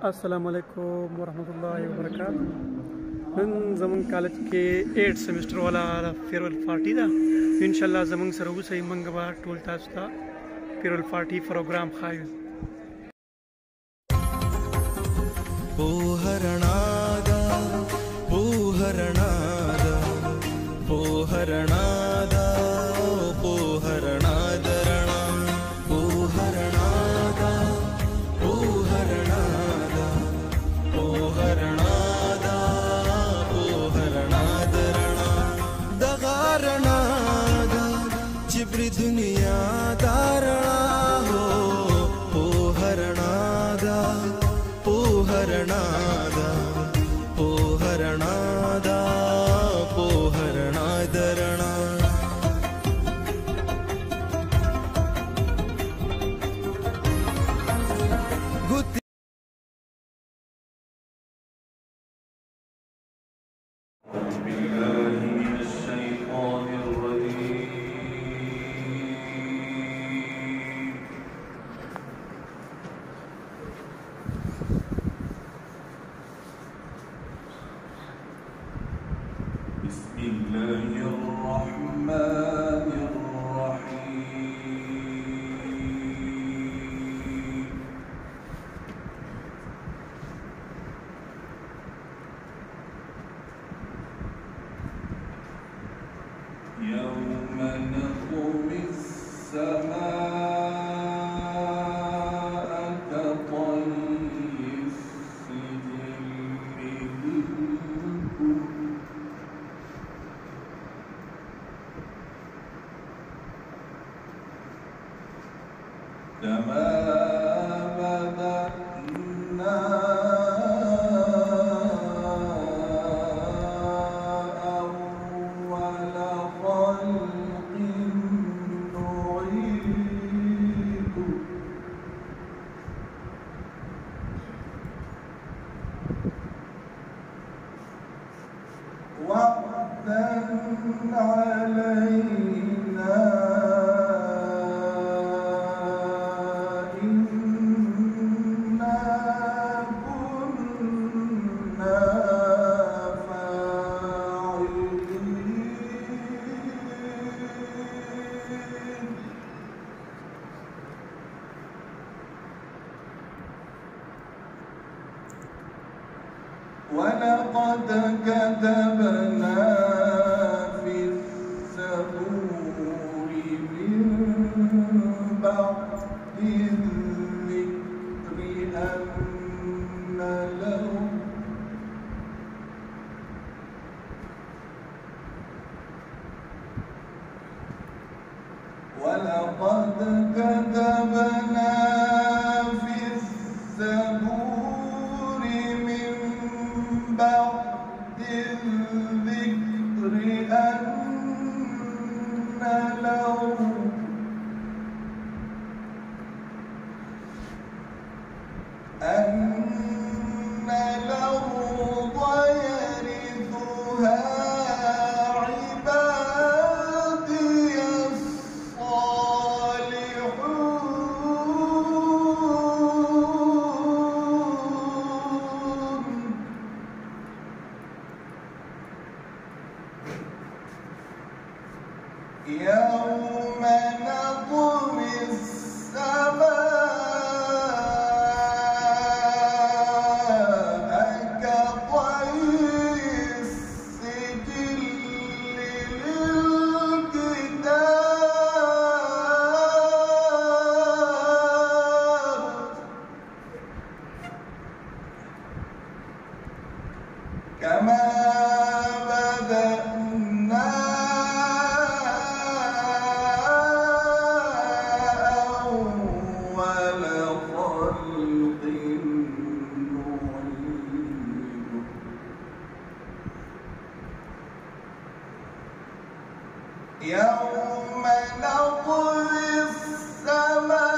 अस्सलाम वालेकुम वरहमतुल्लाहि वबरकातुहू। नन जमन कॉलेज के 8 सेमेस्टर वाला फेयरवेल पार्टी था। इंशाल्लाह जमन सर सही मंगवा टोल तास्ता फेयरवेल पार्टी प्रोग्राम खायो। पोहरणादा पोहरणादा पोहरणादा पोहरणादरणा पोहरणादा पोहरणादा पोहरणादा पोहरणादरणा दगारणादा जिब्री दुनिया दारणा हो पोहरणादा पोहरणादा पोहरणादा पोहरणादरणा يوم نطوي السماء كطي السجل للكتب كما بدأنا وعدا علينا إنا كنا فاعلين ولقد كتبنا في الزبور من بعد الذكر أن له ولقد كتبنا في الزبور من بعد الذكر أن الأرض يرثها عبادي الصالحون يوم نطوي السماء كطي السجل للكتاب كما بدأنا يوم نطوي السماء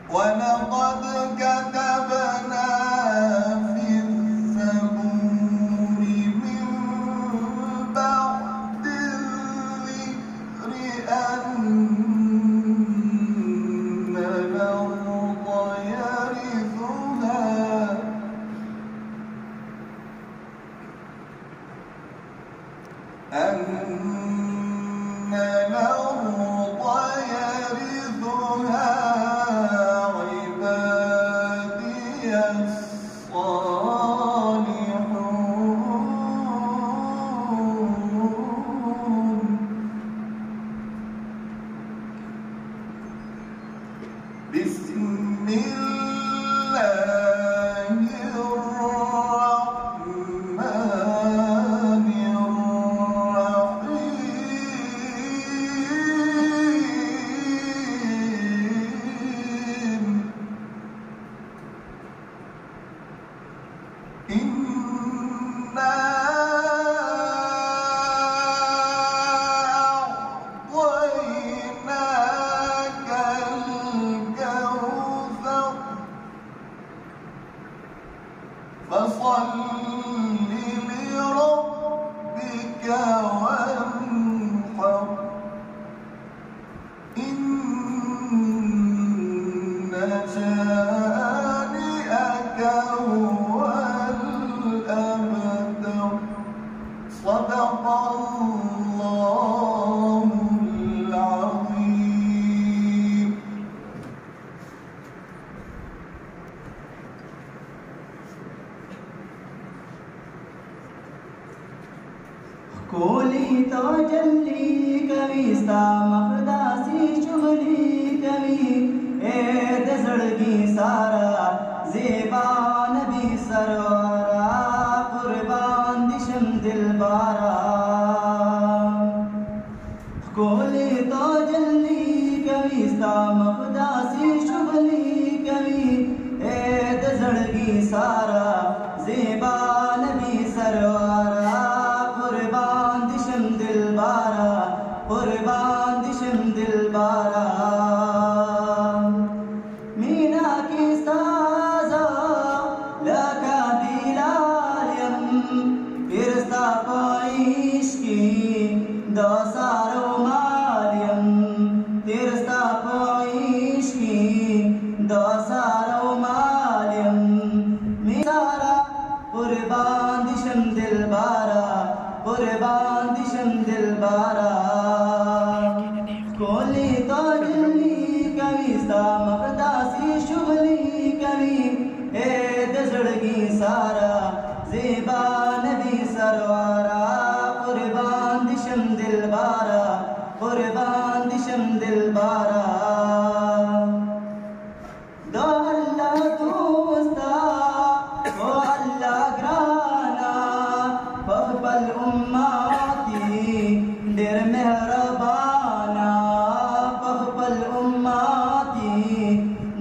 ولقد كتبنا في الزبور من بعد الذكر أن الأرض يرثها عبادي الصالحون بسم الله الرحمن الرحيم إنا أعطيناك الكوثر فصل لربك وانحر إن شانئك هو الأبتر صدق الله العظيم. कोली तो जल्ली कविस्ता मखदासी शुगली कवि ऐद सड़गी सारा ज़ेबान भी सरवारा कुर्बान दिशम दिलबारा कोली तो जल्ली कविस्ता मखदासी शुगली कवि ऐद सड़गी सारा ज़ेबान भी सरवारा कुर्बान दिशम दिलबारा मीना की साजा लका दिलालियम फिरस्ता पाइश की दसारो मालियम फिरस्ता पाइश की दसारो मालियम मिसारा कुर्बान दिशम दिलबारा कुर्बान दिशम दिलबारा कोली तो जल्ली कविस्ता मखदासी शुगली कवि ऐद सड़गी सारा ज़ेबान भी सरवारा कुर्बान दिशम दिलबारा कुर्बान दिशम दिलबारा दो अल्लाह दोस्ता ओ अल्लाह ग्राना बहबल उम्माती देर मेहरबाना बहबल उम्माती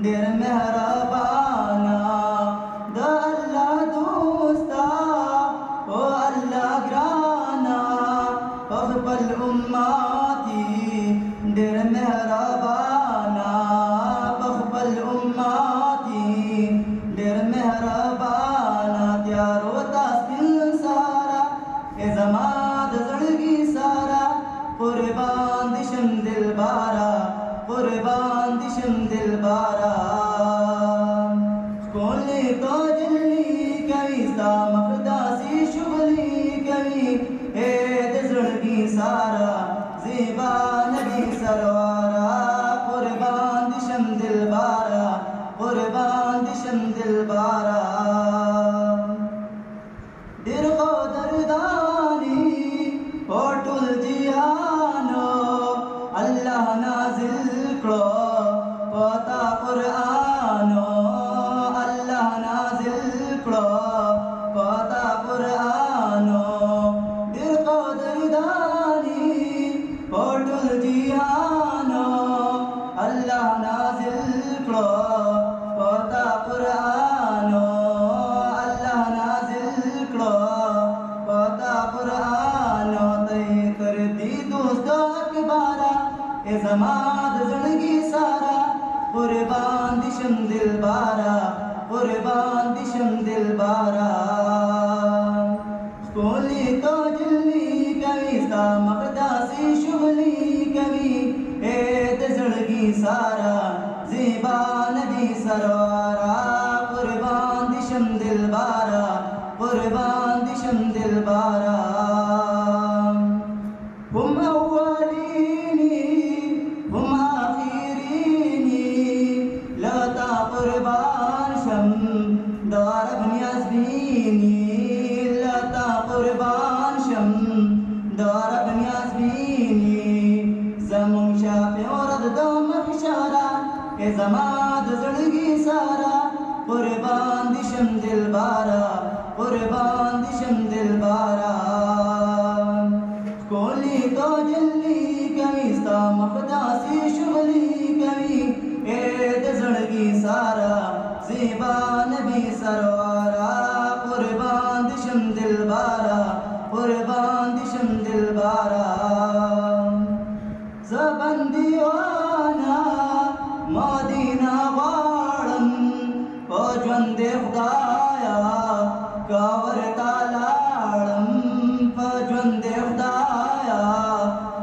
देर मेहरबाना दो अल्लाह दोस्ता ओ अल्लाह ग्राना बहबल उम्माती देर मेहरबाना बहबल उम्माती देर मेहरबाना त्यारो तास्बिल सारा ए जमात जड़गी सारा कुर्बान दिशम दिलबारा कुर्बान दिशम दिलबारा कोली तो जल्ली कविस्ता मखदासी शुगली कवि ऐद सड़गी सारा ज़ेबान भी सरवारा कुर्बान दिशम दिलबारा कुर्बान दिशम दिलबारा दिरगो दरदानी होटुल जिहानो अल्लाह नाजिल करो पता कुरानो अल्लाह नाजिल करो पता कुरानो दिरगो दरदानी होटुल जिहानो अल्लाह नाजिल करो पता कुरानो अल्लाह नाजिल करो पता कुरानो तय कर दी दोस्तों अकबारा ए जमात जड़गी सारा कुर्बान दिशम दिलबारा, कुर्बान दिशम दिलबारा। कोली तो जिल्ली कवी सा मकदासी शुगली कवी एद जड़गी सारा ज़ीबा नबी सरवारा। कुर्बान दिशम दिलबारा, कुर्बान दिशम दिलबारा। हम अव्वलीनी हम आखिरीनी लता कुर्बान शम दार बुनियाज़बीनी, लता कुर्बान शम दार बुनियाज़बीनी। ज़मुन शाफ़े औरत दो मखशारा ए ज़माद ज़ड़गी सारा। कुर्बान दिशम दिलबारा, कुर्बान दिशम दिलबारा। कोली तो जल्ली कवी सा मखदासी शुगली कवी एद जड़गी सारा ज़ीबा नबी सरवारा। कुर्बान दिशम दिलबारा, कुर्बान दिशम दिलबारा। ज़बन दीवाना मदीना वाड़म पजवंदे खुदाया कावर तालाड़म, पजवंदे खुदाया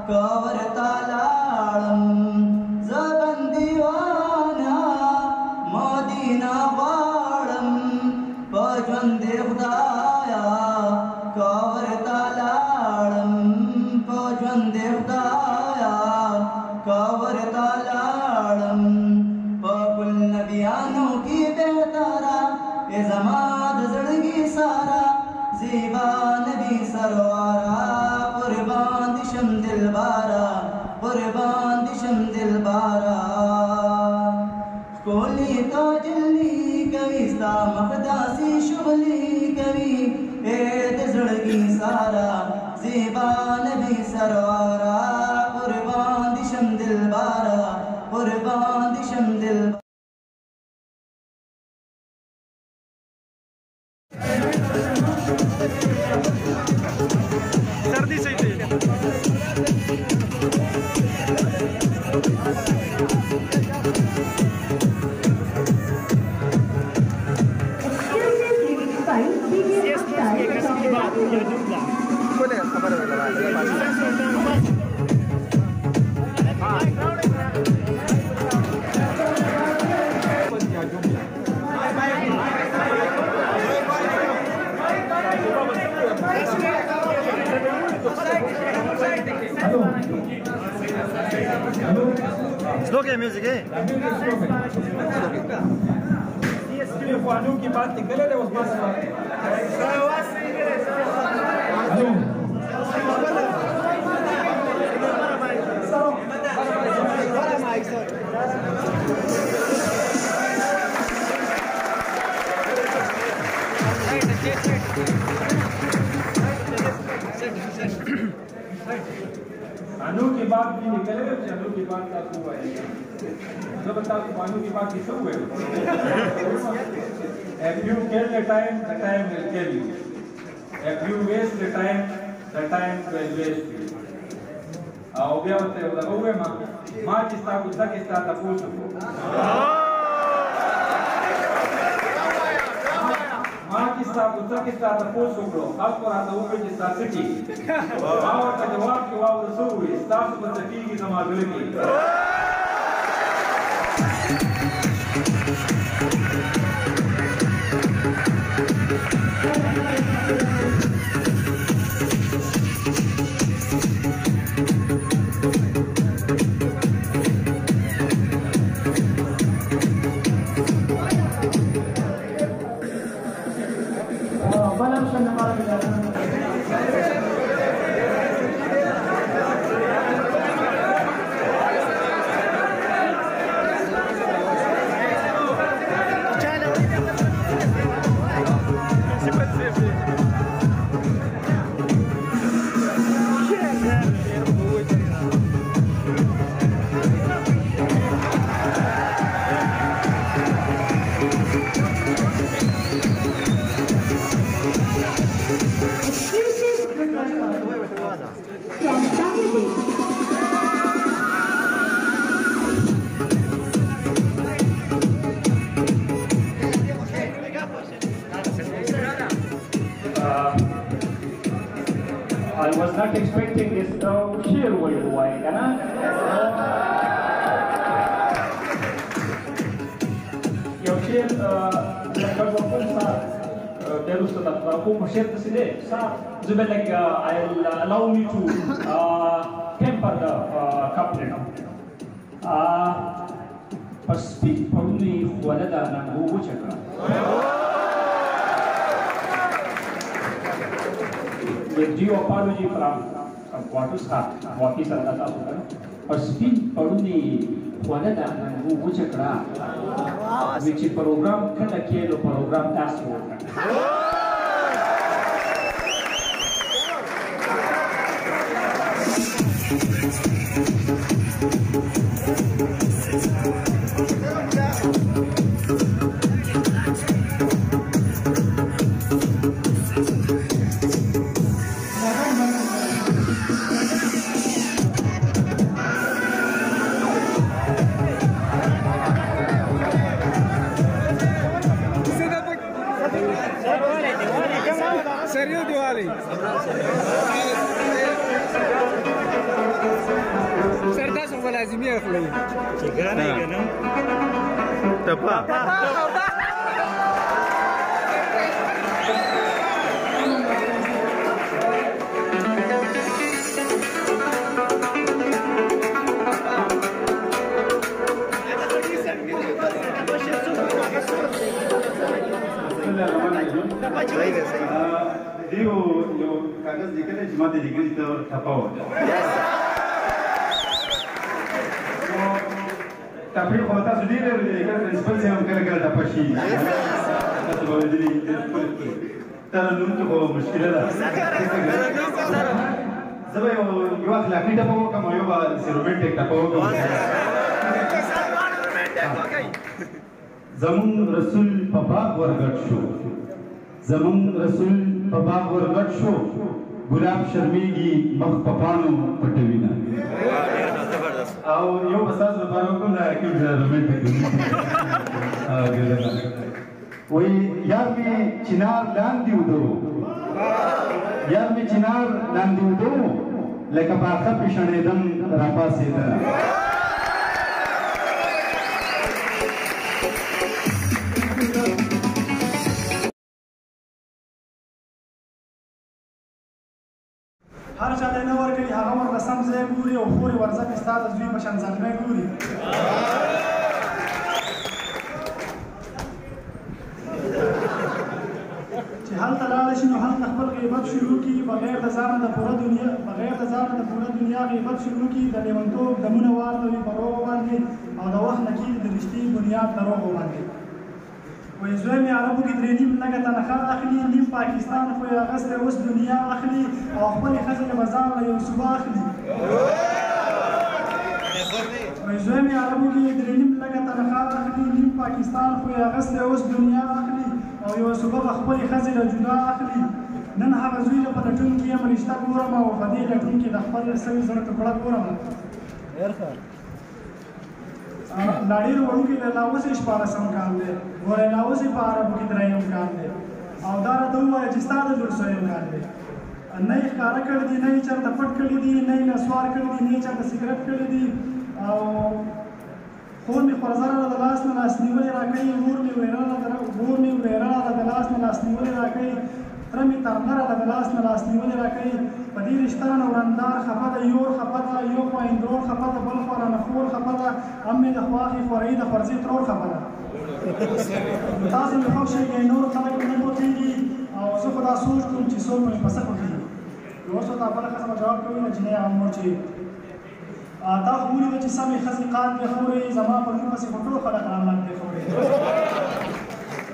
कावर तालाड़म। ज़बन दीवाना मदीना वाड़म पजवंदे खुदाया कावर तालाड़म, पजवंदे खुदाया कावर तालाड़म। पकुल नबियानों की बेहतारा ए ज़माद ज़ड़गी सारा ज़ीबा नबी सरवारा। कुर्बान दिशम दिलबारा, कुर्बान दिशम दिलबारा। कोली तो जिल्ली कवी सा मखदासी शुगली कवी एद जड़गी सारा ज़ीबा नबी सरवारा। कुर्बान दिशम दिलबारा, कुर्बान दिशम दिलबारा। सर्दी से ही स्लो क्या म्यूजिक है? फानू की बात निकले थे उस बात अनु की बात भी निकले थे, अनु की बात का हुआ है तो बता अनु की बात किससे हुए? If you kill the time will kill you. If you waste the time will waste you. Obviamente, uwe ma kista kuta kista tapusu. Ma kista tapusu bro. After ata uwe kista siki. Awa ka jawab ki wa usui. Staff mustaqi ki zamagulki. not expecting this. Share with why, kana? Your share, like I'll allow me to temper the couplet. Speak only walada nangu wuchaka. With due apology from what is Sandata, speak only walada nangu wuchaka, which is program Katakelo program task work. Serio Diwali. Serta semua lazim ya kali. Cigana kan? Tepat. Digo, yo kagas dikene cuma dikene itu apa? Tapi kalau tak sudi dia dikene prinsipal yang kira-kira dapat sih. Tapi kalau jadi terlalu tu kau muskil lah. Sebab yo akhlak ni dapat kamu yo romantic dapat. Zaman Rasul Papa Wargat Show. Zaman Rasul Papa Wargat Show. Gulab Sharmigi Makh Papano Patavina. Aw yo basas baru ko na kyun romantic. Woi यार में चिनार लांदी उधरो. यार में चिनार लांदी उधरो. लेकिन बाखा पिछने दम रापा से था. हर चाले न वर करी हागा वर रसम से पूरी और पूरी वर्षा के साथ जुई बशन जाने पूरी हाल तलाश नो हाल नखबल गीबत शुरू की बगैर तजाम द पूरा दुनिया गीबत शुरू की द लेवंतो दमुना वार द परो बांधे और द वक्त नकी द रिश्ती बुनियाद दरो बांधे ويزوم يعرفوا كدريني من نجا تنخال أخلي نيم باكستان خويا غسل وس دنيا أخلي أو أخبرني خزن بزار يوسف أخلي ويزوم يعرفوا كدريني من نجا تنخال أخلي نيم باكستان خويا غسل وس دنيا أخلي أو يوسف أخبرني خزن جدا أخلي ننها بزوجة بتجون كي مريشتا كورما وفديلة تون كي دخل سوي زرت كلا كورما लाड़ी रोडों की लाओ से इस्पारा समकान दे गोरे लाओ से पारा बुकी द्रायम कान दे आवदार दो है जिस्ता दे जुड़ सोयम कान दे नई कार कर दी नई चर तपट कर दी नई नस्वार कर दी नई चर सिगरेट कर दी खून में फरज़ारा दलास में लासनी वाले राकई वूर में वेरा दलास में लासनी वाले राकई रमी तामरा दलास में लासनी वाले राकई पदी रिश्ता नौरंदार खपत यूर खपत यूर को इंद्रोर खपत बलफर नखोर खपत अम्मे दखवाही फरीद फरज़ी त्रोर खपत ताज़ में खुशी के नूर खलक में होतीगी और सुखदा सूझ तुम चिसों में पसक होती दोस्तों तापर खसम जवाब कोई न जिन्हें आम मोची आता पूरी वजह सभी खज़िकात के खोरे जमा पर मुँह से फोटो खलक आमलाक के खोरे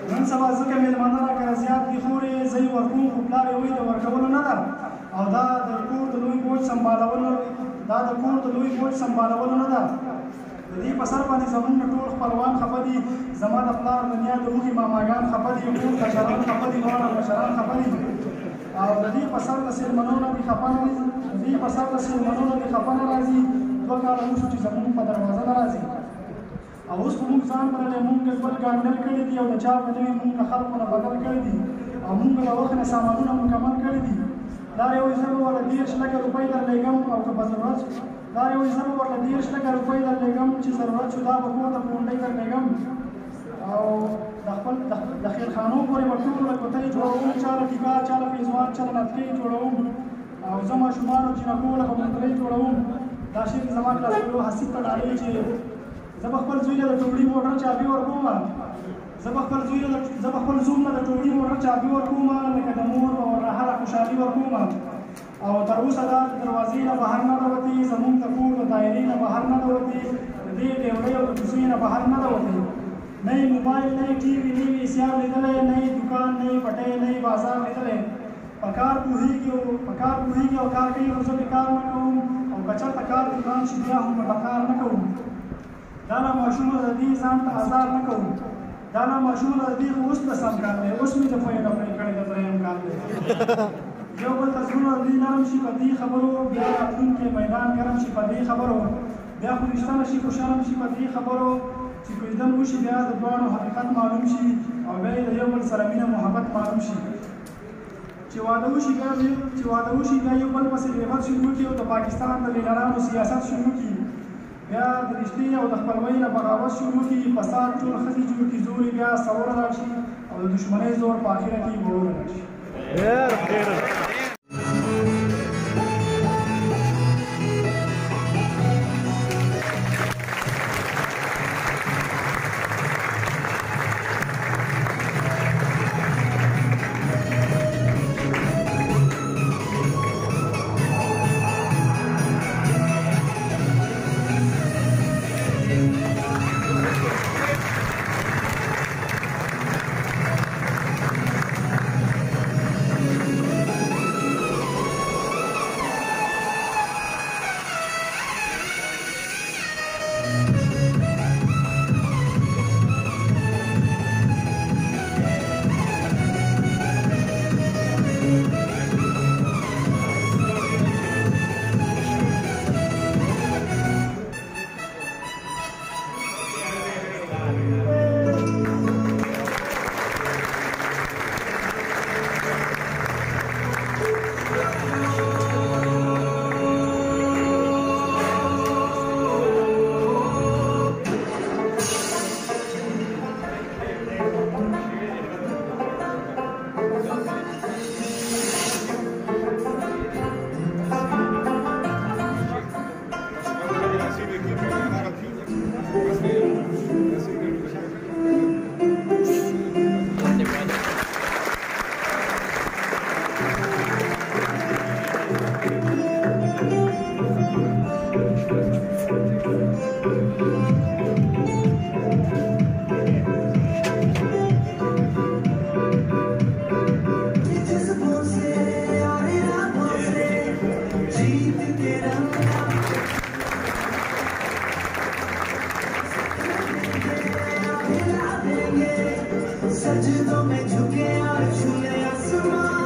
من سبا زکه مېلمانه راکړه زیات دي خورې زه یې ورکوم خو پلار یې وایي د ورکولو نه ده او دا د کور د لوی بوج سمبالولو نه ده د دې په سر باندې زموږ ټول خپلوان خفه دي زما د پلار دنیا د اوښې ماماګان خفه دي ټول کشران خفه دي دواړه مشران خفه دي او د دې په سر د سیلمنو نه دې خفه نه راځي دوه کاله وشو چې زموږ په دروازه نه راځي او اوس موږ ځان باندې موږ خپل ګاندل کړی دي او د چا په نوې موږ خلکو نه بدل کړی دي او موږ د وخت نه سامانونه مکمل کړی دي دا یو زمو ولا 10 لکه روپۍ درلېږم او که په ضرورت دا یو زمو ولا 10 لکه روپۍ درلېږم چې ضرورت شو دا به کور ته پونډۍ درلېږم او د خیرخانو پورې به ټول کوتۍ جوړوم چاله ټیکا چاله پیزوان چاله نتکۍ جوړوم او زه ماشومانو جینکو له به منترۍ جوړوم دا شی زما کلاسونو حسیب ته ډالۍ چې زه به خپل زوی له د ټوړي موټر چابي ورکوم زه به خپل زوی زوم له د ټوړي موټر چابي ورکوم لکه د مور او هره خوشحالي ورکوم او تر اوسه دا د دروازې نه بهر نه ده وتې زموږ د کور د دایرې نه بهر نه ده وتې د دې ډیوډۍ او د کوڅې نه بهر نه ده وتې نه یې موبایل نه یې ټي وي نه یې وي سي آر لیدلی نه یې دوکان نه یې پټۍ نه یې بازار لیدلی په کار پوهېږي او کار کوي خو زه پرې کار نه کوم او که چېرته کار دې ګران شي بیا هم ورته کار نه کوم دا نه ماشومه د دې ځان ته ازار نه کوم دا نه ماشومه د دې خو اوس د سم کار دی اوس مې د فوی نه پرې کړی د درېیم کار دی یو بل ته زړونه د دې نرم شي په دې خبرو بیا راتلونکی میدان ګرم شي په دې خبرو بیا خو رښتنه شي خوشحاله شي په دې خبرو چې کوژدن وشي بیا د دواړو حقیقت معلوم شي او بیا یې د یو بل سره مینه محبت معلوم شي چې واده وشي بیا یو بل پسې غیبت شروع کړي او د پاکستان د لیډرانو سیاست شروع کړي بیا د رښتې او د خپلوۍ نه بغاوت شروع کړي فساد ټول ښځې جوړ کړي زور یې بیا سوړه لاړ شي او د دښمنۍ زور په اخره کې وړونه لاړ شي सजदों में झुके और छूए आसमान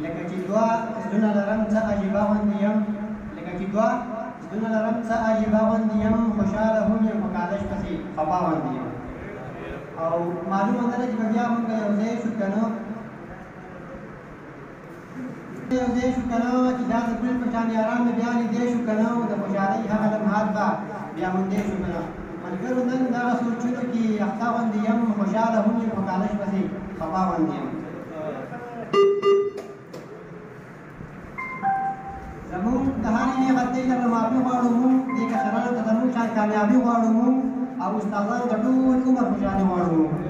لکه چې دوه زړونه لرم څه عجیبه غوندې یم لکه چې دوه زړونه لرم څه عجیبه غوندې یم خوشحاله هم یم په کالج پسې خفا غوندې یم او معلومه نه ده چې به بیا موږ یو ځای شو که نه یو ځای شو که نه چې دا د ګل په شان یاران مې بیا لیدی شو که نه د خوشحالۍ هغه لمحات به بیا موندی شو که نه ملګرو نن دغه سوچونو کې اخته غوندې یم خوشحاله هم یم په کالج پسې خفا غوندې یم زمونږ د هرې یوې غلطۍ نه معافي غواړو مونږ دې کشرانو ته زمونږ شان کامیابي غواړو مونږ او استادانو ته ټول عمر خوشحالي غواړو مونږ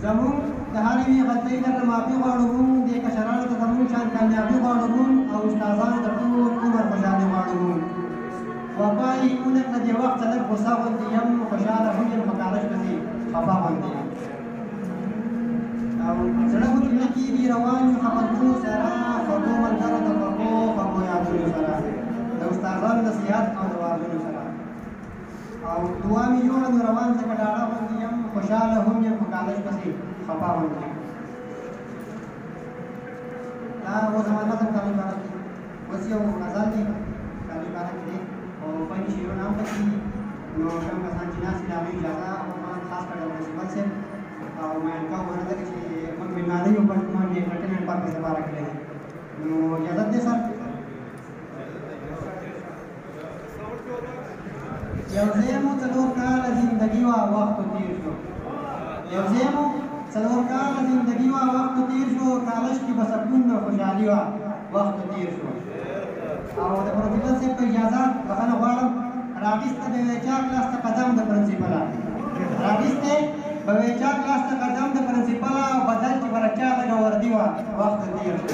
زمونږ د هرې یوې غلطۍ نه معافي غواړو مونږ دې کشرانو ته زمونږ شان کامیابي غواړو مونږ او استادانو ته ټول عمر خوشحالي غواړو مونږ وفایي اونک نه دې وخته لږ غوسه غوندې یم خوشحاله هم یم په کالج پسې خفا غوندې یم او زړه مو کې نه کېږي روان یم خپلتونو سره خوږو ملګرو د خوږو خوږو یادونو سره د استادانو نصیحت او د وعظونو سره او دعا مې جوړه نو روان ځکه ډاډه غوندې یم خوشحاله هم یم په کالج پسې خفا غوندې یم دا اوس زما نظم کالج باره کې اوس یو غزل دی کالج باره کې دی او بلې شعرونه هم پکې دي نو کوم کسان چې ناست دي د هغوی اجازه غواړم خاص کر ډاکټر پرنسپل صاحب او مینکا ونه ده چې موږ مېلمانه یو بل موږ انټرټینمنټ پرپز لپاره کړی دی نو اجازت دی سر یو ځای مو څلور کاله زندګي وه وختو تېر شو یو ځای مو څلور کاله زندګي وه وختو تېر شو کالج کې به سکون او خوشحالي وه وختو تېر شو او د پرنسپل صاحب په اجازه بخښنه غواړم راویسته به وی چا کلاس ته قدم د پرنسپله راویسته به وی چا کلاس ته قدم د پرنسپله او بدل چې به رچا لږه وردي وه وخت تېر شو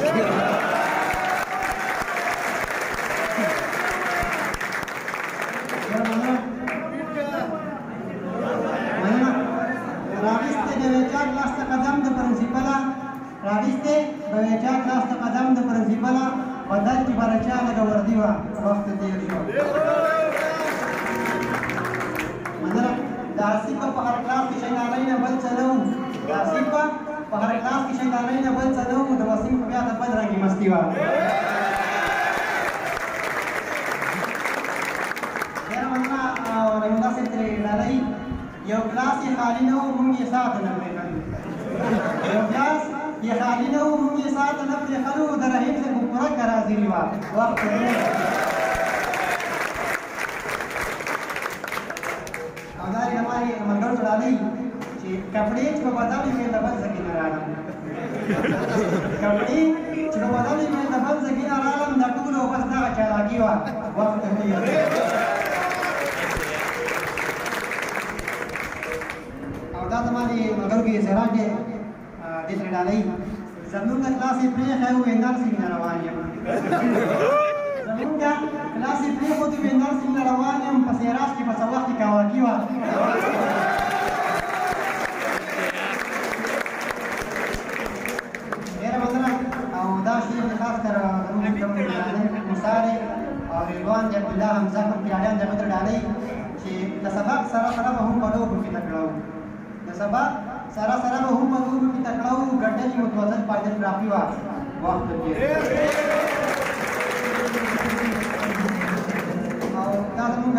راویسته به وی چا کلاس ته قدم د پرنسپله راویسته به وی چا کلاس ته قدم د پرنسپله بدل چې به رچا لږه وردي وه وخت تېر شو د آصفه په هر کلاس کې شیطانۍ نه بل څه نه وو د آصفه په هر کلاس کې شیطانۍ نه بل څه نه وو د وسیم خو بیا د بل رنګې مستي وه ډېره مننه رحمالله صاحب ترې ډالۍ یو کلاس یې خالي نه وو مونږ یې ساعته نه پرېښلو یو کلاس یې خالي نه وو مونږ یې ساعته نه پرېښلو د رحیم صاحب په پوره کرازري وه وخت او دا یې هماري ملګرو ته ډالۍ چې کپړې چې به بدلې وي د بل ځای نه راغلم کپړې چې به بدلې وي د بل ځای نه راغلم دا ټول بس دغه چالاکي وه وخت تېر او دا زما د ملګرو کې سراج دی دې ترې ډالۍ زمونږ د کلاس یې پرېښی و نرسنګ نه روان یم زمونږ کلاس یې پرېښود و نرسنګ نه روان یم په سیراج کې په څه وخت کې کاواکي وه ډېره مننه او دا شعر دې خاص کر زمونږ کوم موسی دی او رضوان دی عبدالله حمزه کوم پیاډیان دی هغوی ته ډالۍ چې د سبق سره سره به هم په لوبو کې تکړه وو د سبق سره سره به هم په لوبو کې تکړه وو ګډلې متوازن پایدل رافي وه وخت تېر او دا زمونږ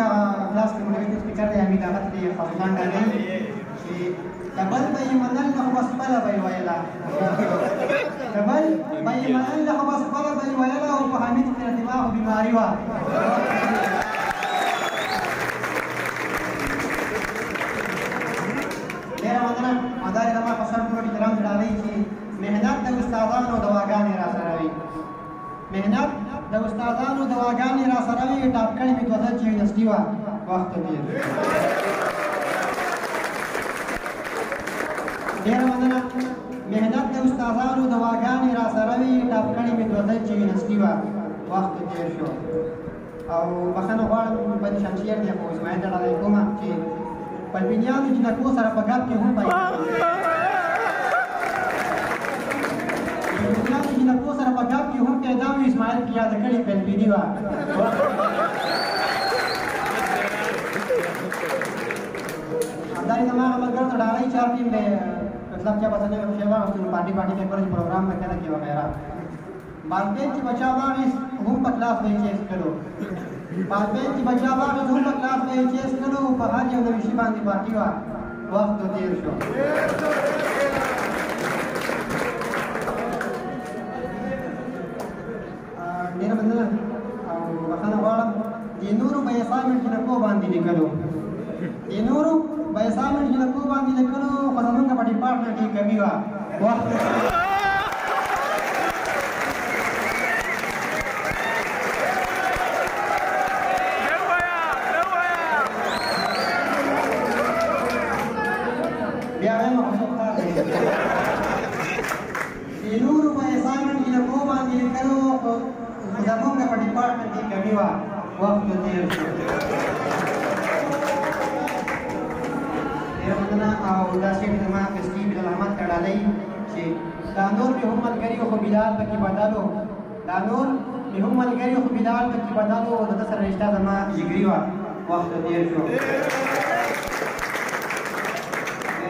کلاس کې موټیویشن سپیکر دی حمید احمد دی خان ډالۍ چې د بل به یې منل نه خو بس خپله به یې ویله د بل به یې منل نه خو بس خپله به یې ویله او په حمید کې د دماغ بیماري وه ډېره مننه او دا یې زما په سر ټول احترام ته ډالۍ چې محنت د استادانو دواګانې را سره وي محنت د استادانو دواګانې را سره وي ټاپ کړې مې دوه چې یونیورسټي وه وخت تېر ډېره مننه محنت د استادانو دواګانې را سره وي ټاپ کړې مې دوه چې یونیورسټي وه وخت تېر شو او بخښنه غواړم بد شمشیر دی خو اسماعیل ته ډالۍ کومه چې پلپینیانو جنکو سره په ګپ کې هم پلپینیانو جنکو سره په ګپ کې هم پیدا وي اسماعیل کې یاده کړې پلپیني وه همدارې زما هغه ملګرو ته ډالۍ چې هر ټیم به मतलब क्या पसंद है शेवा पार्टी के पर प्रोग्राम में क्या कि वगैरह बालपेन की बचावा में हम क्लास में चेस करो बालपेन की बचावा में हम क्लास में चेस करो पहाड़ जो विषय बांधी पार्टी वा वक्त तो देर शो मेरा बंदा वखाना वाला ये नूरू बयासामिन जिनको बांधी निकलो ये नूरू बयासामिन जिनको बांधी निकलो फसलों का बड़ी पार्टनर की कमी वा वक्त Seluruh assignment kita buat di kalau gabung ke department di kami waktu dia. Dia mana udah sih sama pasti bila lama kadalai si Danur bihummal kari ko Bilal baki badalo Danur bihummal kari ko Bilal baki badalo udah serista sama Jigriwa waktu dia show. Dia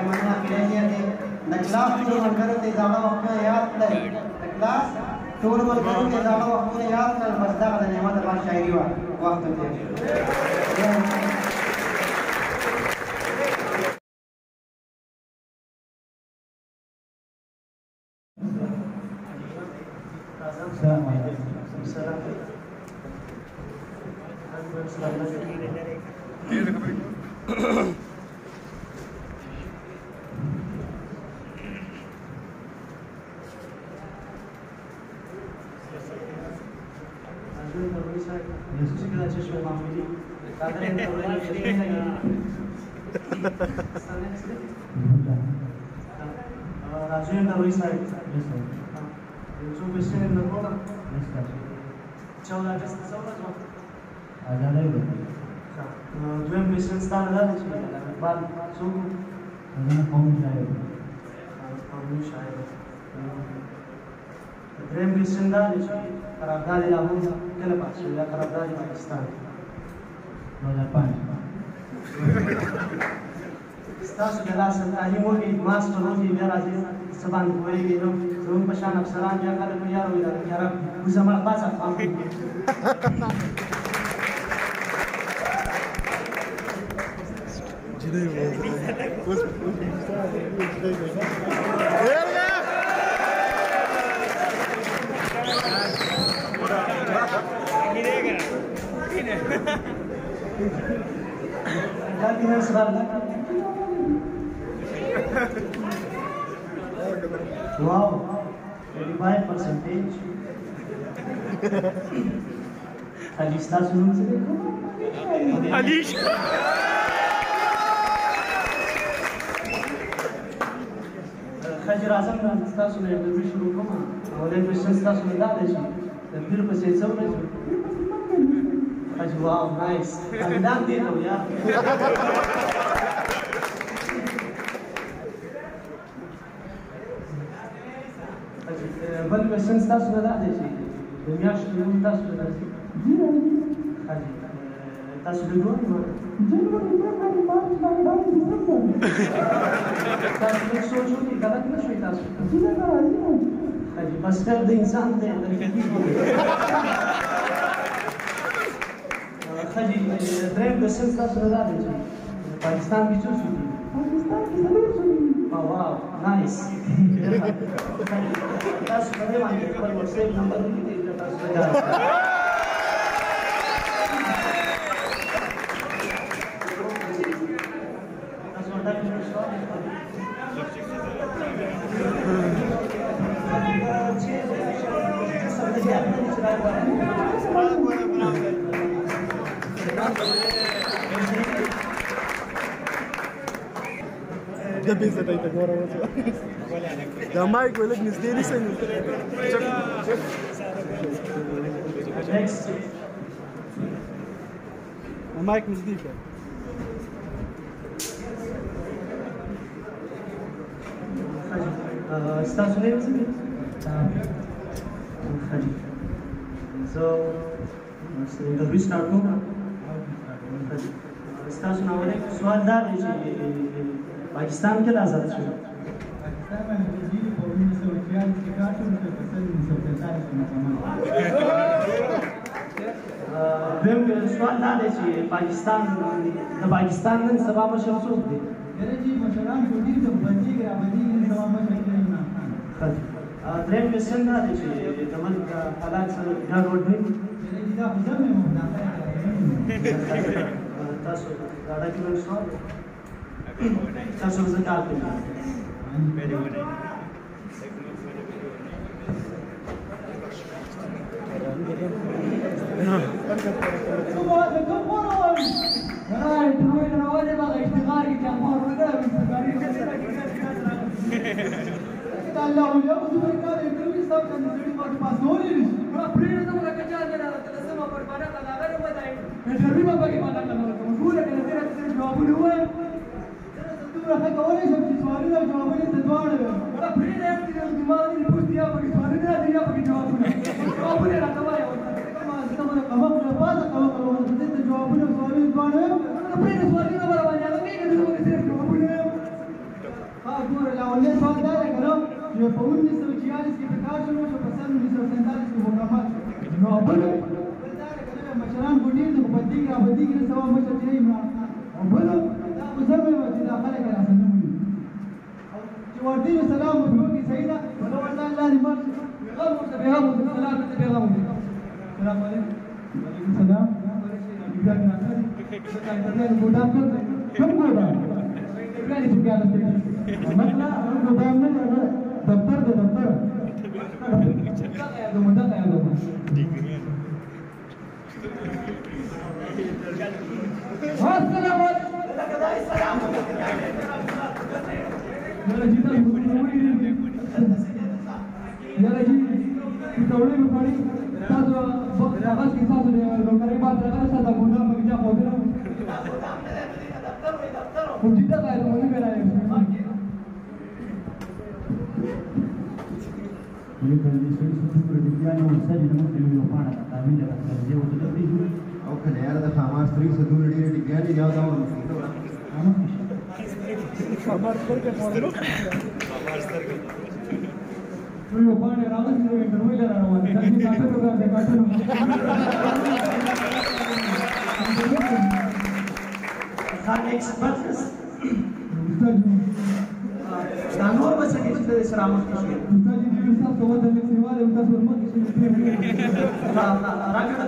mana kiranya dia नक्लास टूर करो ते ज़्यादा वक्त में याद नहीं नक्लास टूर करो ते ज़्यादा वक्त में याद नहीं मज़दा का नेमत बात शायरी वा वक्त दे Rajendra Roy side. Yes, sir. So question in the program. Yes, sir. चौदह अगस्त आजा नहीं बोल जो मिशन स्थान है बाद सो कौन शायद प्रेम मिशन दा करारदादी लागू केले पास या करारदादी पाकिस्तान 2005 स्टास गला संताली मोगी मास्टर होगी मेरा जी सबान कोई के नो रूम पशान अफसरान या कर यार हो यार गुजमल पास काम जिदे उस Wow, 85%. Ali está subindo. Ali. Khajir Azam da está subindo do bicho como. Olha o bicho está subindo da deixa. Da vira para ser só mesmo. Khajir wow, nice. Andando dentro já. बल में संस्था सुना दे जी दुनिया शुरुता सुना दे जी हां जी तासुदो जनवरी फरवरी मार्च अप्रैल दिसंबर तासुदो सोचो कि गलत न सोई तासु जी ना राजी हां जी बस कर दे इंसान थे हां जी ड्रीम में संस्था सुना दे जी पाकिस्तान की चूसी पाकिस्तान की जरूर सुनी वाह nice that's very much for your same number to take the task that's what that is ده بيزا ده ورا ده مايك ولا نزدي لي سنه next مايك نزدي كده start name so the restart no start now सवाल दार पाकिस्तान के आजाद سوال دا دی چې پاکستان د پاکستان نن سبا مشر څوک دی؟ مشران ټولګي ته بندېږي رابندېږي سبا مشر کې عمران خان. درېیم کوېسچن دا دی چې د ملک حالات سره ګډوډ دي. دا خو زه مې وم تاسو دا کې نو سوال تاسو زه کار کوم. مشران ګډېږي خو بدېږي رابدېږي نه سبا مشر چې عمران خان او بله دا خو زه مې وم چې دا خلک یې راسره نه مني او چې ورته یې سلام ورته وکړي صحیح ده نو ورته لاندې مړ پیغام ورته پیغام ورته سلام ورته پیغام ورته سلام علیکم وعلیکم السلام ګودام کوم ګودام پلانې چې ګاله مطلب ګودام نه دفتر د دفتر د مدته یادو السلام علیکم یاره جی تاسو یاره جی ټولې په پړې تاسو هغه کې تاسو د لوکرې باندې راغله تاسو ګوندم کې ځا خو دې خو دې دا راځي مونږ به راځي یو کله چې څه څه د ګیانو سره د موږ یو پاڼه تعویل راځي یو د دې او کله یاره د خامار سری څه دوه ډېر ګیانې یاد او خبر سترګې خورلو خبر سترګې یو باندې راغلی نو انټرویو لاره روان دي چې کاټو راځي کاټو ځان ایکسپرټ دا نور به څه کې چې سره مخ شي استاد دې تاسو ته ودانې سیواله تاسو ورمخ شي راګړه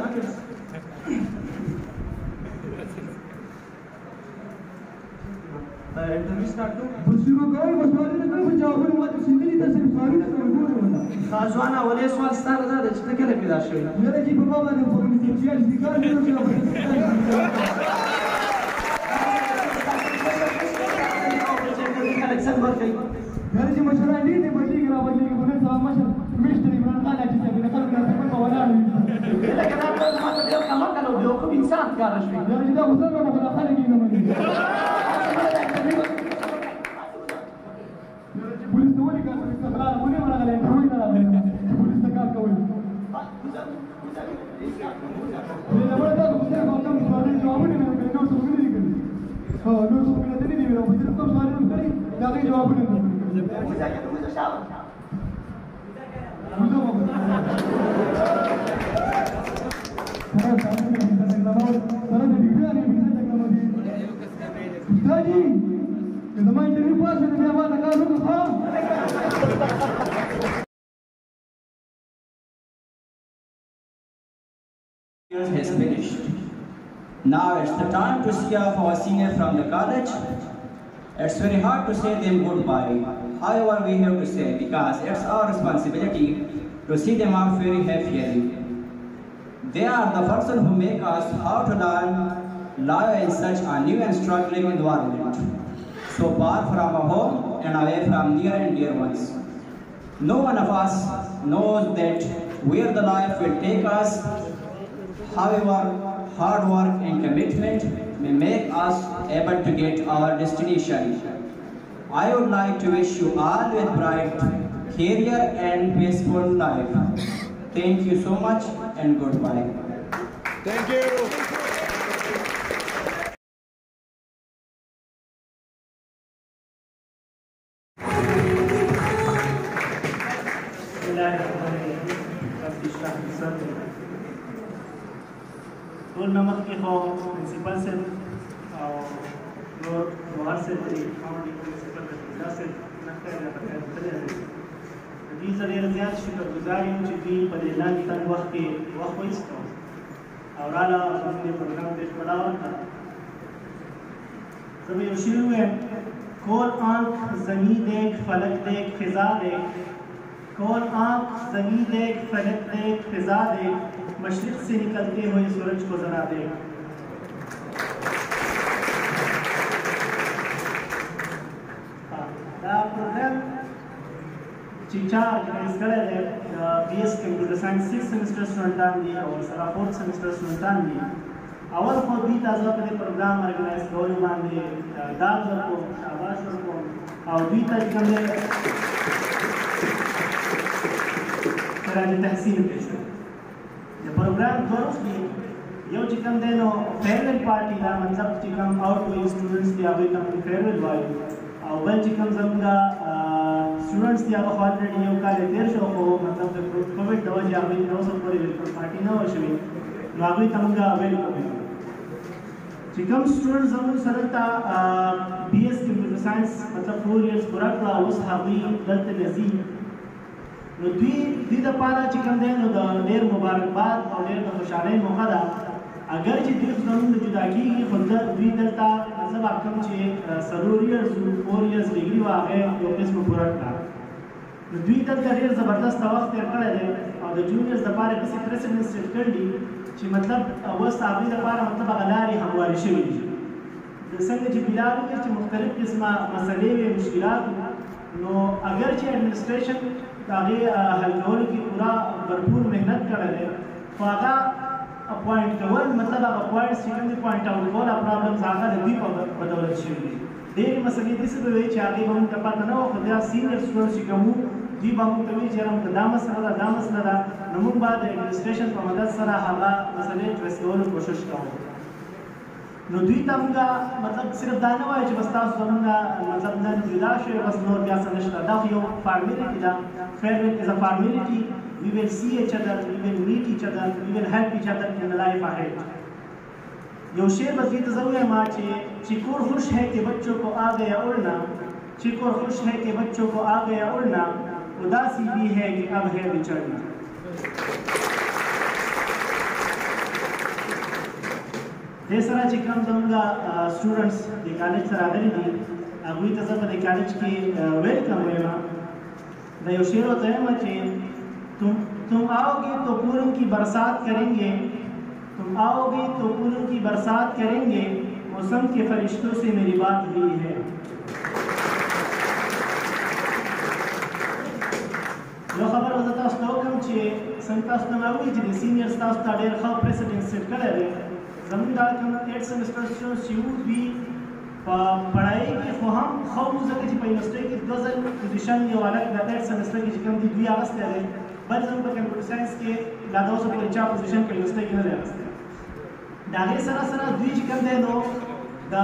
انټرویو سٹارټ کړو بشیرو کوي مسوالې نه کوي جوابونه ماته سیندلې تاسو سوالونه کوي ګورم خاصوانه ولې سوال ستاره ده چې ته کله پیدا شوې یاره چې په ما باندې په دې چې ذکر نه شي یاره چې مشران دې ته بدلېږي راولېږي په نن سبا مشر میشتر عمران خان چې څنګه د خلکو نه په ولاړ وي لکه دا ما ته ډېر کمال کړو یو کوم انسان کار شوی یاره چې دا خو څنګه په خلک یې نه مني پولیس ته ولې کار کوي استقلال مونږ نه راغلی انټرویو نه راغلی پولیس ته کار کوي دا وړه دا خو څنګه کوم سوالونه جوابونه نه کوي نو څه نه دي کوي ها نو څه نه دي ویل او چې کوم سوالونه کوي دا غي جوابونه نه کوي Has finished. Now it's the time to see off our senior from the college. It's very hard to say them goodbye. However, we have to say because it's our responsibility to see them off very happily. They are the person who make us how to learn life in such a new and struggling environment, so far from our home and away from near and dear ones. No one of us knows that where the life will take us. However, hard work and commitment may make us able to get our destination. I would like to wish you all a bright career and peaceful life. Thank you so much and goodbye. Thank you. اشرح صدري ټول نه مخکې خو پرنسپل صاحب او نور جوهر صاحب دی فاونډینګ پرنسپل رفیع صاحب نقطه یې راته کتلې ده د دې زه ډېر زیات شکرګزار یم چې دوی په دې لاندې تنګ وخت کې وخت وایستو او راله زموږ دې پروګرام ته ښکلا ورکړه زه به یو شعر ووایم کول آنکھ زمین دیکھ فلک دیکھ فضا دیکھ کول آنکھ زمین دیکھ فلک دیکھ فضا دیکھ مشرق سے نکلتے ہوئے سورج کو ذرا دیکھ دا پروګرام چې چا ارګنایز کړی دی بی ایس کمپیوټر ساینس 6 سیمسټر سټوډنټان دي او سره 4 سیمسټر سټوډنټان دي اول خو دوی تاسو په دې پروګرام ارګنایز کولو باندې داد ورکوم شاباش ورکوم او دوی ته کوم دی خراج تحسین پیش کړم د پروګرام دوه دي یو چې کوم دی نو فیرویل پارټي دا مطلب چې کوم آؤٹ گوئنګ سټوډنټس دي هغوی ته موږ فیرویل وایو او بل چې کوم زموږ سټوډنټس دي هغه خو الریډي یو کال تېر شو خو مطلب د کووډ د وجې هغوی تر اوسه پورې بالکل پارټي نه وه شوې نو هغوی ته موږ ویل کوو چې کوم سټوډنټ زموږ سره ته بی ایس کمپیوټر ساینس مطلب 4 ایئرس پوره کړه اوس هغوی دلته نه ځي نو دوی دپاره چې کوم دی نو د ډېر مبارکباد او ډېر د خوشحالۍ موقع ده اگر چې دوی زموږ نه جدا کېږي خو دوی دلته مطلب کوم چې 4 ایئرس 4 ایئرس ډګري وه هغه یو قسمه پوره کړه نو دوی دلته ډېر زبردسته وخت تېر کړی دی او د جونیئرس دپاره داسې پریسیډنټ سیټ کړي دي چې مطلب اوس د هغوی دپاره مطلب هغه لارې هموارې شوي دي څنګه چې بلال وویل چې مختلف قسمه مسلې وې مشکلات نو اگر چې اډمنسټریشن د هغې حل کولو کې پوره بھرپور محنت کړی دی خو هغه اپوینټ کول مطلب هغه پوینټس چې کوم دي پوینټ آوټ کول پرابلمز هغه د دوی په بدولت شوي دي ډېرې مسلې داسې به وي چې هغې به موږ ته پته نه وه خو دا سینیر سټوډنټس چې کوم دوی به موږ ته وایي چې یاره موږ ته دا مسله ده دا مسله ده نو موږ به د اډمنسټریشن په مدد سره هغه مسلې ټریس کولو کوشش کوو نو دوی ته موږ مطلب صرف دا نه وایو چې بس تاسو زموږ مطلب نن جدا شوی بس نور بیا څه نشته دا خو یو فارمیلټي ده farewell is a formality we will see each other we will meet each other we will help each other in the life ahead یو شعر بس دې ته زه ووایم چې کور خوش ہے کہ بچوں کو آ گیا اڑنا چې کور خوش ہے کہ بچوں کو آ گیا اڑنا اداسی بھی ہے کہ اب ہے بچڑنا دې سره چې کوم زموږ سټوډنټس د کالج سره راغلي دي هغوی ته زه په دې کالج کې ویلکم وایم دا یو شعر ورته وایم چې तुम आओगे तो पूरन की बरसात करेंगे तुम आओगे तो पूरन की बरसात करेंगे मौसम के फरिश्तों से मेरी बात हुई है یو خبر زه تاسو ته وکړم چې څنګه تاسو ته مې وویل چې د سینیرز تاسو ته ډېر ښه پریسیډنټ سیټ کړی دی زموږ دا کوم 8 سیمسټر سټوډنټس چې وو دوی په پړهایي کې خو هم ښه وو ځکه چې په یونیورسټۍ کې 2 ځل پوزیشن یو هلک د 8 سیمسټر کې چې کوم دي دوی اخیستی دی بل زموږ په کمپیوټر ساینس کې دا د اوسه پورې چا پوزیشن په یونیورسټۍ کې نه دی اخیستی د هغې سره سره دوی چې کوم دی نو د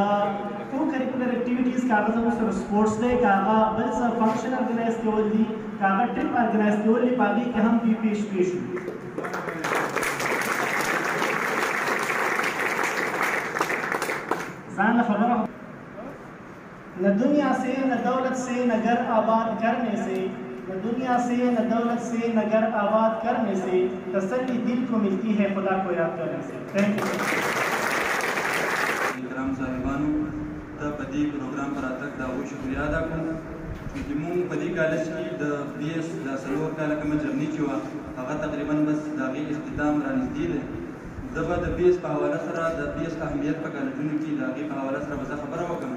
کو کریکولر اکټیویټیز که هغه زموږ سره سپورټس دی که هغه بل څه فنکشن ارګنایز کول دي که هغه ټرپ ارګنایز کول دي په هغې کې هم دوی پیش وو ځان له خبره نہ دنیا سے نہ دولت سے نہ گھر آباد کرنے سے نہ دنیا سے نہ دولت سے نہ گھر آباد کرنے سے تسلی دل کو ملتی ہے خدا کو یاد کرنے سے تھینک یو کرام صاحبانو ته په دې پروګرام پر راتګ دا وو شکریا ادا کوم چې موږ په دې کالج کې د بی ایس د څلور کاله کومه جرني چې وه هغه تقریبا بس د هغې اختتام رانږدې دی زه به د بی ایس په حواله سره د بی ایس اهمیت په کالجونو کې د هغې په حواله سره به زه خبره وکړم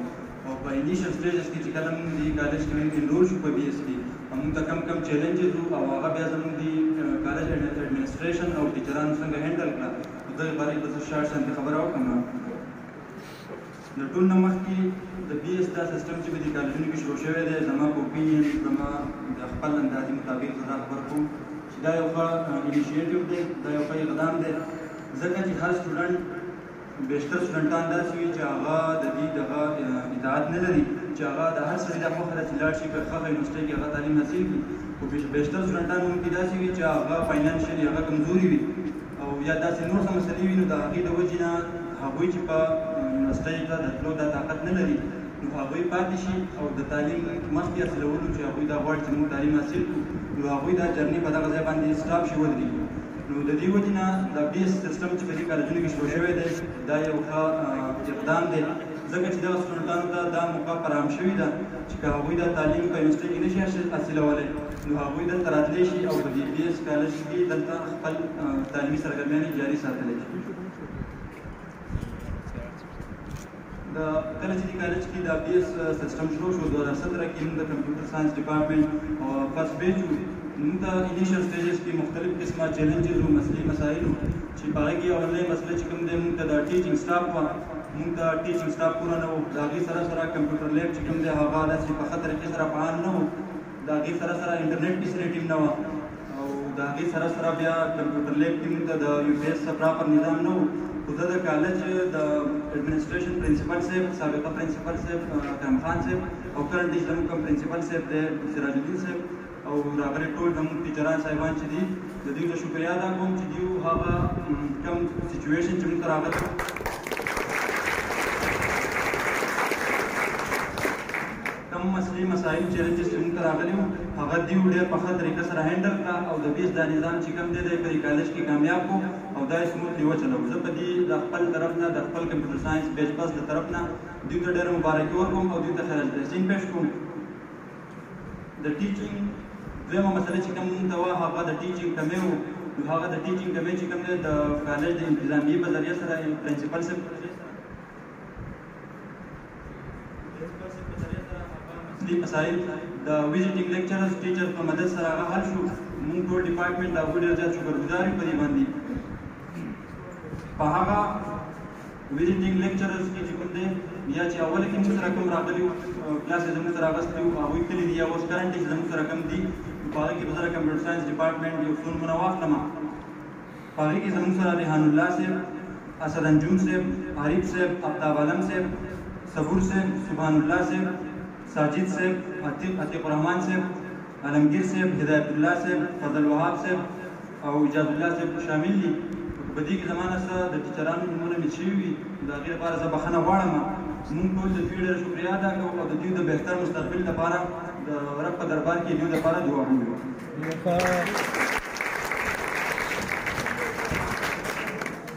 او په انیشل سټیجز کې چې کله موږ دې کالج کې انرول شو په بی ایس کې موږ ته کم کم چیلنجز وو او هغه بیا زموږ د کالج اډمنسټریشن او ټیچرانو څنګه هینډل کړه په دغې باره کې به زه شارټ شانتې خبره وکړم د ټول نه مخکې د بی ایس دا سیسټم چې په دې کالجونو کې شروع شوی دی زما په اوپینین زما د خپل اندازې مطابق زه دا خبر کوم چې دا یو ښه انیشیټیو دی دا یو ښه اقدام دی ځکه چې هر سټوډنټ بیشتر سټوډنټان داسې وي چې هغه د دې دغه اطاعت نه لري چې هغه د هر سړي دا خوښه ده چې لاړ شي په ښه یونیورسټۍ کې هغه تعلیم حاصل کړي خو بیشتر سټوډنټان ممکن داسې وي چې هغه فاینانشلي هغه کمزوري وي او یا داسې نور څه مسلې وي نو د هغې د وجې نه هغوی چې په یونیورسټۍ ته د تلو دا طاقت نه لري نو هغوی پاتې شي او د تعلیم مخکې حاصلولو چې هغوی دا غواړي چې موږ تعلیم حاصل کړو نو هغوی دا جرني په دغه ځای باندې سټاپ شي ودرېږي نو د دې وجې نه د بیس سیسټم چې په دې کالجونو کې شروع شوی دی دا یو ښه اقدام دی ځکه چې دغه سټوډنټانو ته دا موقع فراهم شوې ده چې که هغوی دا تعلیم په یونیورسټۍ کې نه شي حاصلولی نو هغوی دلته راتلی شي او په دې بي ایس کالج کې دلته خپل تعلیمي سرګرمیانې جاري ساتلی شي کله چې دې کالج کې د بي ایس سیسټم شروع شو 2017 کې موږ د کمپیوټر ساینس ډپارټمنټ فرست بیچ موږ ته انیشل سټیجز کې مختلف قسمه چیلنجز او مسلې مسایل چې په هغې کې اولنۍ مسله چې کوم دی موږ ته د ټیچینګ سټاف وه موږ ته ټیچینګ سټاف پوره نه و د هغې سره سره کمپیوټر لیب چې کوم دی هغه داسې په ښه طریقې سره فعال نه و د هغې سره سره انټرنیټ فیسیلیټي نه وه او د هغې سره سره بیا کمپیوټر لیب کې موږ ته د یو پی ایس پراپر نظام نه و خو زه د کالج د ایډمنسټریشن پرنسپل صاحب سابقه پرنسپل صاحب کرم خان صاحب او کرنټلی زموږ کوم پرنسپل صاحب دی سراج الدین صاحب او راغلي ټول زموږ ټیچران صاحبان چې دي د دوی ته شکریا ادا کوم چې دوی هغه کوم سچویشن چې موږ ته راغلی کوم مسلې مسایل چیلنجز چې موږ ته راغلي وو هغه دوی ډېر په ښه طریقه سره هینډل کړه او د بیس دا نظام چې کوم دی په دې کالج کې کامیاب کړو او دا یې سموتلی وچلوو زه په دې د خپل طرف نه د خپل کمپیوټر ساینس بیچ پاس د طرف نه دوی ته ډېره مبارکي ورکوم او دوی ته خیر التحسین پیش کوم د ټیچینګ دویمه مسله چې کوم موږ ته وه هغه د ټیچینګ کمی و نو هغه د ټیچینګ کمی چې کوم دی د کالج د انتظامیې په ذریعه سره پرنسپل صاحب مسایل د ویزیټینګ لیکچرز ټیچرز په مدد سره هغه حل شو موږ ټول ډپارټمنټ د هغوی ډېر زیات شکرګزار یو په دې باندې په هغه ویزیټینګ لیکچرز کې چې کوم دی یا چې اوله کې موږ سره کوم راغلي وو کلاس یې زموږ سره اخیستی وو هغوی کلي دي یا اوس کرنټلی چې زموږ سره کوم دي په هغې کې به سره کمپیوټر ساینس ډپارټمنټ یو څو نومونه واخلم په هغې کې زموږ سره ریحان الله صاحب اسد انجم صاحب عارف صاحب افتاب عالم صاحب صبور صاحب سبحان الله صاحب ساجد صاحب عتیق الرحمن صاحب عالمگیر صاحب هدایت الله صاحب فضل وهاب صاحب او اجاز الله صاحب شامل دي په دې کې زمانه سره د ټیچرانو نومونه مې شوي وي د هغې لپاره زه بښنه غواړم موږ ټول د دوی ډېره شکریا ادا کوو او د دوی د بهتر مستقبل لپاره د رب په دربار کې دوی لپاره دعا کوو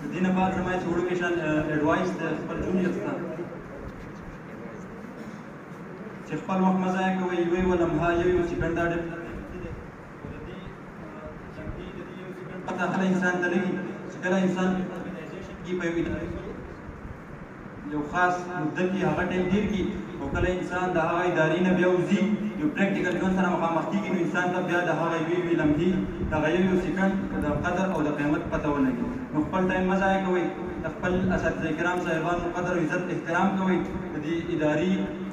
د دې نه بعد زما یې وړوکی شان اډوایس د خپل جونیرز ته چې خپل وخت مه ضایع کوئ یوه لمحه یو سیکنډ دا ډېر پته هر انسان ته لګي چې کله انسان په یو خاص مدت کې هغه ټایم تېر کړي او کله انسان د هغه ادارې نه بیا وځي یو پریکټیکل ژوند سره مخامخ کېږي نو انسان ته بیا د هغه یوې لمحې د هغه یو سیکنډ د قدر او د قیمت پته ولګي نو خپل ټایم مه ضایع کوئ د خپل اساتذه کرام صاحبانو قدر او عزت احترام کوئ د دې ادارې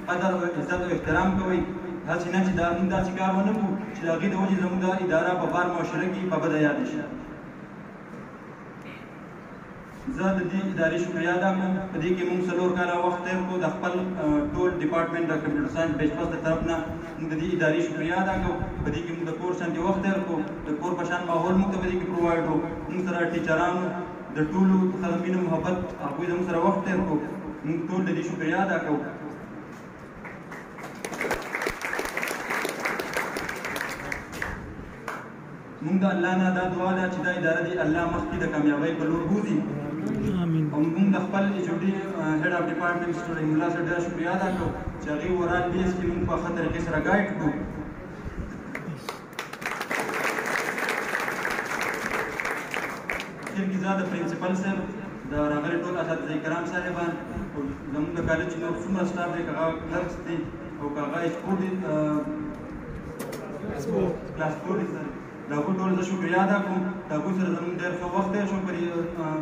قدر او عزت او احترام کوئ هسې نه چې دا موږ داسې کار ونه کړو چې د هغې د وجې زموږ دا اداره په بار معاشره کې په بده یاده شي زه د دې ادارې شکریا ادا کوم په دې کې موږ 4 کاله وخت تېر کړو د خپل ټول ډپارټمنټ د کمپیوټر ساینس بیچ پاس د طرف نه موږ د دې ادارې شکریا ادا کوو په دې کې موږ د کور شانتې وخت تېر کړو د کور په شان ماحول موږ ته په دې کې پرووایډ و موږ سره ټیچرانو د ټولو سره مینه محبت هغوی زموږ سره وخت تېر کړو موږ ټول د دې شکریا ادا کوو موږ د الله نه دا دعا ده چې دا اداره دې الله مخکې د کامیابۍ په لور بوځي او موږ د خپل ایچ او ډي هیډ اف ډپارټمنټ مسټر رحیم الله صاحب ډېره شکریا ادا کوو چې هغې اورال بیس کې موږ په ښه طریقې سره ګایډ کړو اخر کې زه د پرنسپل صاحب د راغلي ټول اساتذه کرام صاحبان او زموږ د کالج نور څومره سټاف دی که هغه کلرکس دي او که هغه ایچ او ډي کلاس 4 دي د هغوی ټول زه شکریا ادا کوم د هغوی سره زموږ ډېر ښه وخت تېر شو په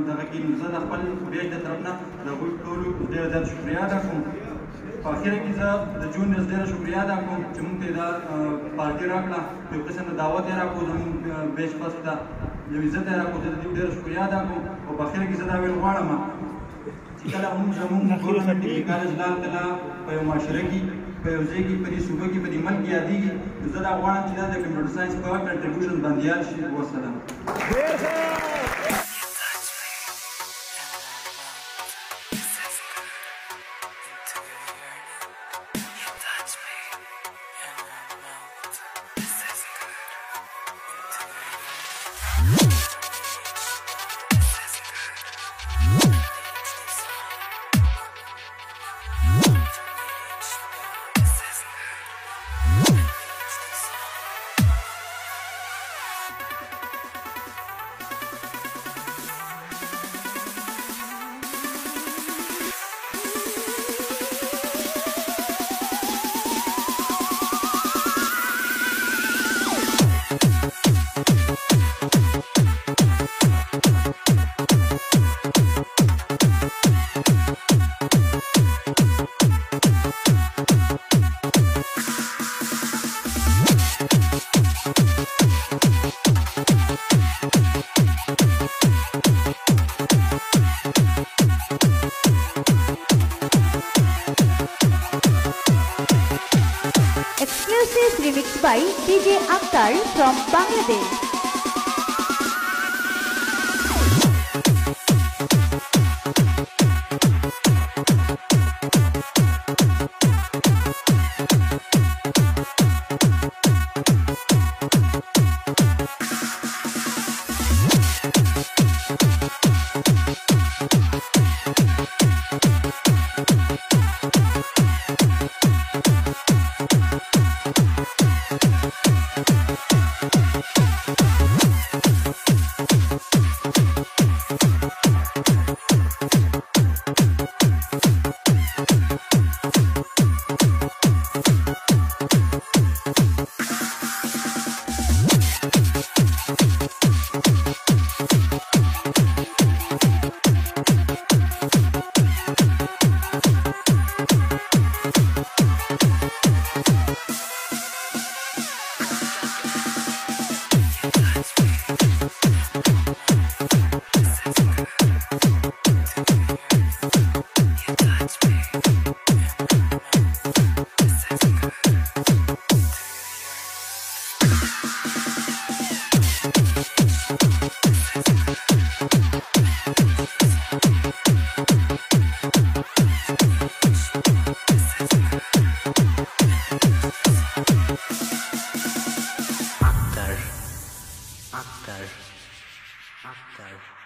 دغه کې زه د خپل بیچ د طرف نه د هغوی ټولو ډېر زیات شکریا ادا کوم په اخره کې زه د جونیرز ډېره شکریا ادا کوم چې موږ ته دا پارټي راکړه یو قسم د دعوت یې راکړو زموږ بیچ پاس ته یو عزت یې راکړو زه د دوی ډېره شکریا ادا کوم او په اخره کې زه دا ویل غواړم چې کله هم زموږ ګورنمنټ ډګري کالج لال قلعه په یو معاشره کې په یو ځای کې په دې صوبه کې په دې ملک کې یادېږي نو زه دا غواړم چې دا د کمپیوټر ساینس په کنټریبیوشن بندیال شي. والسلام. Exclusive remix by DJ Akhtar from Bangladesh. Akhtar.